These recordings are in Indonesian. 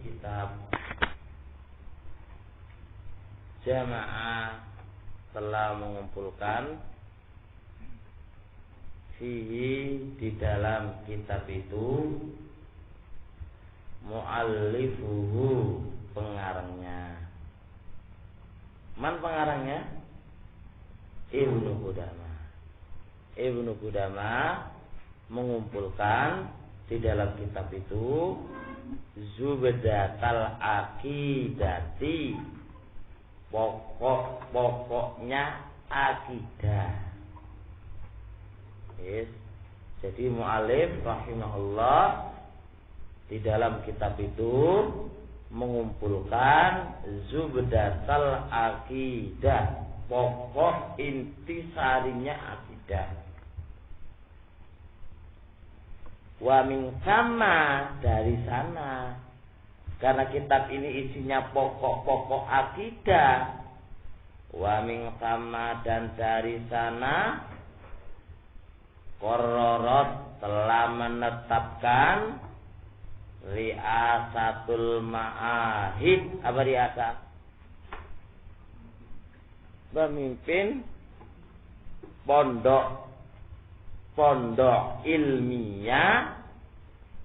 kitab Jamaah telah mengumpulkan fihi di dalam kitab itu mu'allifuhu pengarangnya. Man pengarangnya? Ibnu Qudamah. Ibnu Qudamah mengumpulkan di dalam kitab itu Zubdatal Aqidati, pokok-pokoknya akidah. Yes. Jadi mu'alif rahimahullah di dalam kitab itu mengumpulkan Zubdatal Aqidah, pokok intisarinya akidah. Wa min sama, dari sana, karena kitab ini isinya pokok-pokok akidah. Wa min sama, dan dari sana Qororot telah menetapkan Riasatul Ma'ahid. Apa riasah? Pemimpin pondok ilmiah,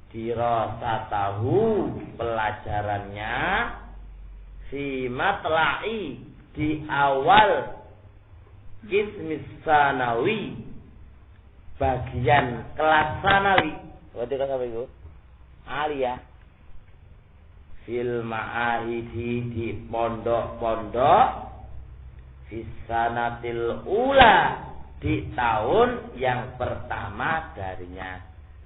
dirasatahu pelajarannya, fi matla'i di awal qismis sanawi, bagian kelas sanawi. Berarti kelas apa itu? Aliyah. Fil ma'ahidi, di pondok-pondok, fis sanatil ula, di tahun yang pertama darinya.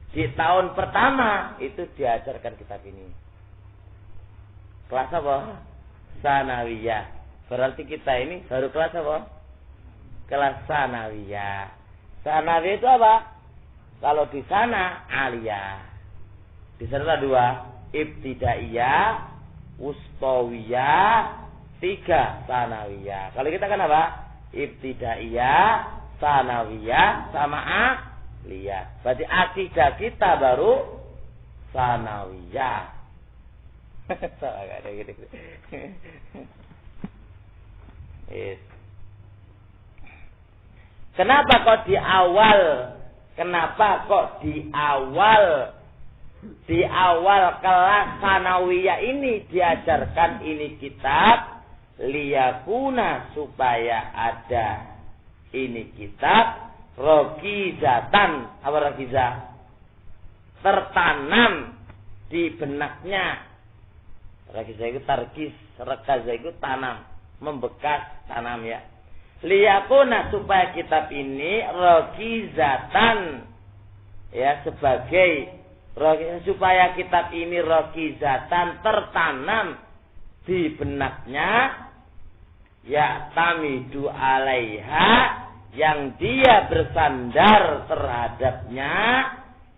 Di tahun pertama itu diajarkan kitab ini. Kelas apa? Sanawiyah. Berarti kita ini baru kelas apa? Kelas sanawiyah. Sanawiyah itu apa? Kalau di sana aliyah. Di sana ada dua, ibtidaiyah, wustawiyah, 3 sanawiyah. Kalau kita kan apa? Ibtidaiyah, sanawiyah, sama aliyah. Berarti akidah kita baru sanawiyah. Sama ada gitu. Yes. Kenapa kok di awal? Kenapa kok di awal? Di awal kelas sanawiyah ini diajarkan ini kitab, liyakuna, supaya ada ini kitab rokizatan. Apa rokizah? Tertanam di benaknya. Rokizah itu tarkis, rokizah itu tanam, membekas, tanam ya. Liyakuna, supaya kitab ini rokizatan, ya, sebagai, supaya kitab ini rokizatan, tertanam di benaknya, ya, tamidu alaiha, yang dia bersandar terhadapnya,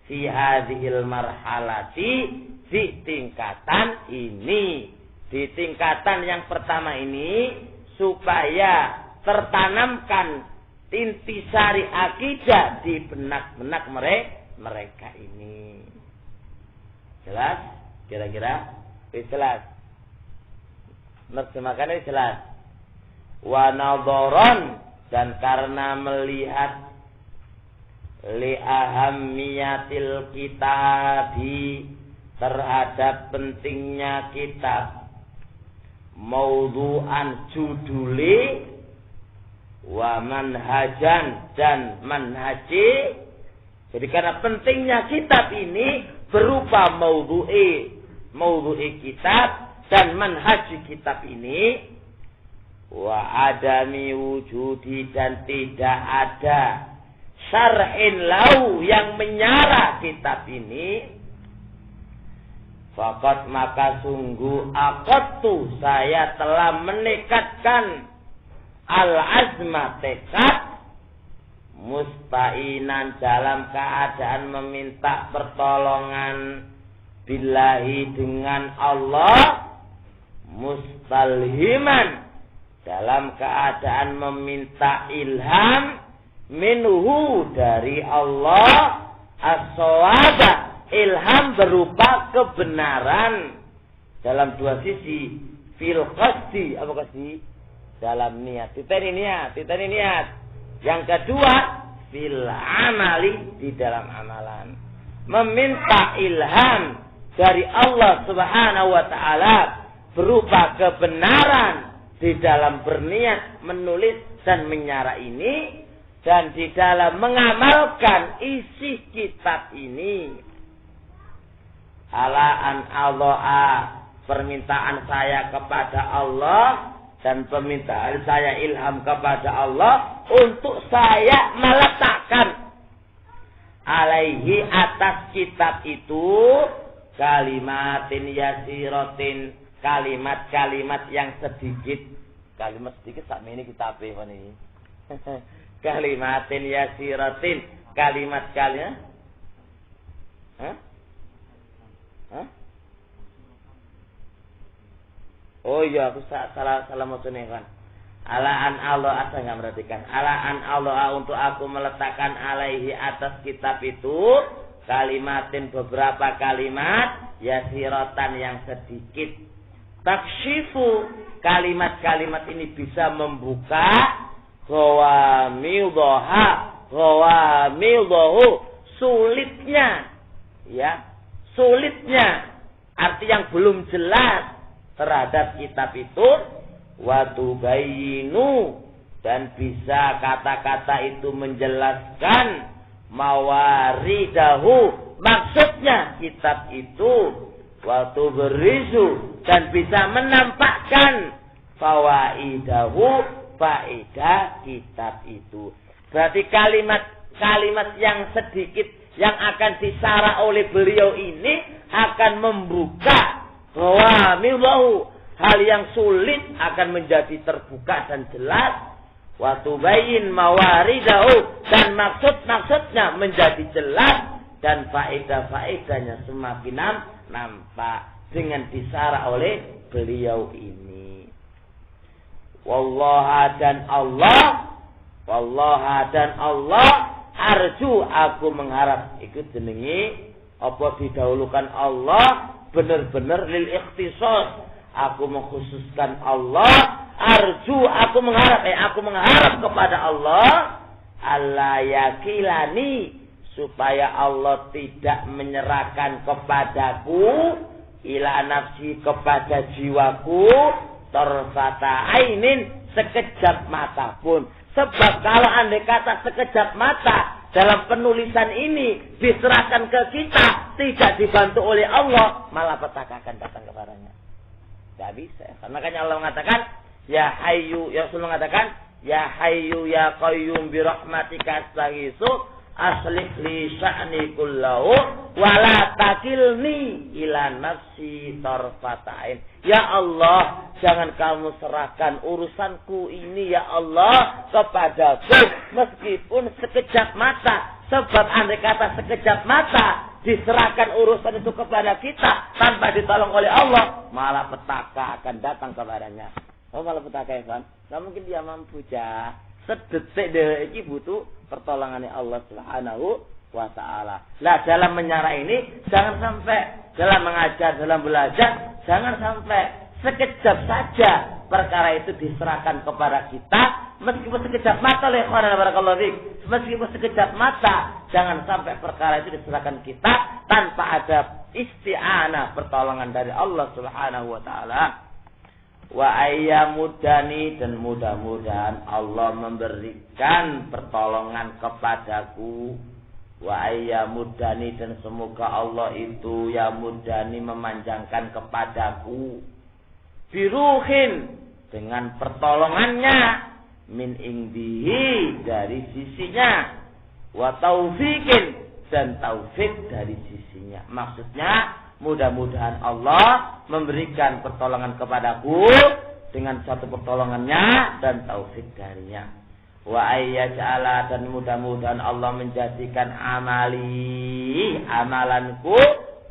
fi hadhil marhalati, di tingkatan ini, di tingkatan yang pertama ini, supaya tertanamkan intisari akidah di benak-benak mereka ini. Jelas? Kira-kira jelas. Nerjemahkannya jelas. Wa nadharan, dan karena melihat li ahammiyatil kitabi, terhadap pentingnya kitab, maudhu'an, juduli, wa manhajan, dan manhaji. Jadi karena pentingnya kitab ini berupa maudhu'i kitab dan manhaji kitab ini, wa adami wujudi, dan tidak ada syar'in lau, yang menyarah kitab ini, faqad, maka sungguh, aqadtu, saya telah menekadkan, al-azma, tekad, musta'inan, dalam keadaan meminta pertolongan, billahi, dengan Allah, mustalhiman, dalam keadaan meminta ilham, minhu, dari Allah, as-shawaba, ilham berupa kebenaran, dalam dua sisi. Fil qasdi, apa qasdi? Dalam niat. Titeni niat. Yang kedua, fil amali, di dalam amalan. Meminta ilham dari Allah Subhanahu wa taala berupa kebenaran di dalam berniat menulis dan menyara ini, dan di dalam mengamalkan isi kitab ini. Ala an Allah, permintaan saya kepada Allah dan permintaan saya ilham kepada Allah untuk saya meletakkan alaihi, atas kitab itu, kalimatin yasiratin, kalimat-kalimat yang sedikit. Kalimat sedikit sama ini kitab ini. Kalimatin yasiratin, kalimat-kalimat. Oh iya, aku salah maksudnya kan. Alaan Allah, asa nggak merhatikan. Alaan Allah, untuk aku meletakkan alaihi, atas kitab itu, kalimatin, beberapa kalimat, yasiratan, yang sedikit. Takshifu, kalimat-kalimat ini bisa membuka ghawamidhahu, sulitnya, ya, sulitnya, arti yang belum jelas terhadap kitab itu. Watubayinu, dan bisa kata-kata itu menjelaskan mawaridahu, maksudnya kitab itu. Watuberizu, dan bisa menampakkan fawaidahu, faedah kitab itu. Berarti kalimat-kalimat yang sedikit yang akan disarah oleh beliau ini akan membuka ghawamidhahu, hal yang sulit akan menjadi terbuka dan jelas. Watubayin mawaridahu, dan maksud-maksudnya menjadi jelas, dan faedah-faedahnya semakin nampak dengan disarah oleh beliau ini. Wallaha dan Allah, arju, aku mengharap. Ikut jenengi apa didahulukan Allah, benar-benar lil ikhtisas. Aku mengkhususkan Allah. Arju, aku mengharap kepada Allah, alla yakilani, supaya Allah tidak menyerahkan kepadaku, ila nafsi, kepada jiwaku, tarfata ainin, sekejap mata pun. Sebab kalau andai kata sekejap mata dalam penulisan ini diserahkan ke kita, tidak dibantu oleh Allah, malah petaka akan datang kepadanya. Tidak bisa. Karena kan Allah mengatakan, ya hayyu, ya Rasul mengatakan, ya hayyu ya qayyum bi rahmatika astaghiitsu aslih li sya'ni kullahu wa la takilni ila nafsi tarfatain. Ya Allah, jangan kamu serahkan urusanku ini ya Allah kepadaku meskipun sekejap mata. Sebab andai kata sekejap mata diserahkan urusan itu kepada kita tanpa ditolong oleh Allah, malah petaka akan datang kepadanya. Oh, malah petaka ya kan? Gak mungkin dia mampu jah. Sedetik deh ini butuh pertolongannya Allah Subhanahu wa ta'ala. Nah, dalam menyarah ini jangan sampai, dalam mengajar, dalam belajar, jangan sampai sekejap saja perkara itu diserahkan kepada kita, meskipun sekejap mata, meskipun sekejap mata, jangan sampai perkara itu diserahkan kita tanpa ada isti'anah, pertolongan dari Allah Subhanahu wa ta'ala. Wa ayyamudani, dan mudah-mudahan Allah memberikan pertolongan kepadaku. Wa ayyamudani, dan semoga Allah itu ya mudani, memanjangkan kepadaku, biruhin, dengan pertolongannya, min indihi, dari sisinya, wa taufikin, dan taufik dari sisinya. Maksudnya mudah-mudahan Allah memberikan pertolongan kepadaku dengan satu pertolongannya dan taufik darinya. Wa ayyaj'ala, dan mudah-mudahan Allah menjadikan amalanku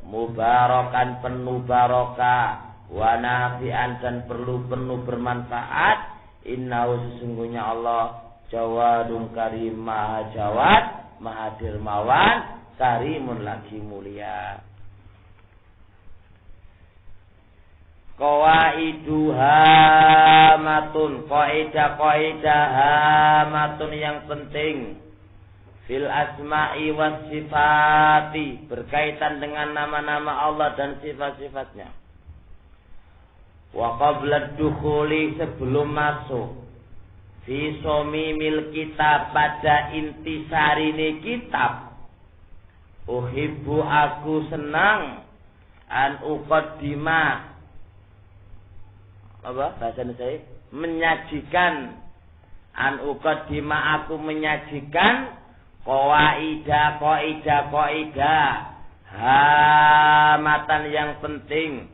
mubarakan, penuh barokah, wa nafi'an, dan penuh bermanfaat. Innahu, sesungguhnya Allah jawadun karim, maha jawad, maha dermawan, karimun lagi mulia. qawaidu hamatun, kaidah hamatun yang penting fil asma'i was sifati, berkaitan dengan nama-nama Allah dan sifat-sifatnya. Wa qabla dukhuli, sebelum masuk fi somimil kitab, pada intisarine kitab, uhibbu, aku senang, an uqaddima, apa bahasanya saya, menyajikan, an uqaddima, aku menyajikan qawaidah hamatan yang penting,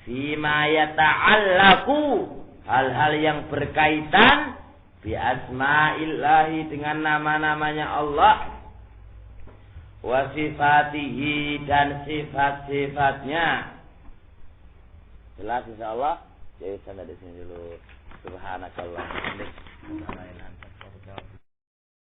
fima yata'allaku, hal-hal yang berkaitan bi asma'illahi, dengan nama-namanya Allah, wa sifatihi, dan sifat-sifatnya. Jelas insyaallah. Jadi sampai di sini dulu. Subhanakallah.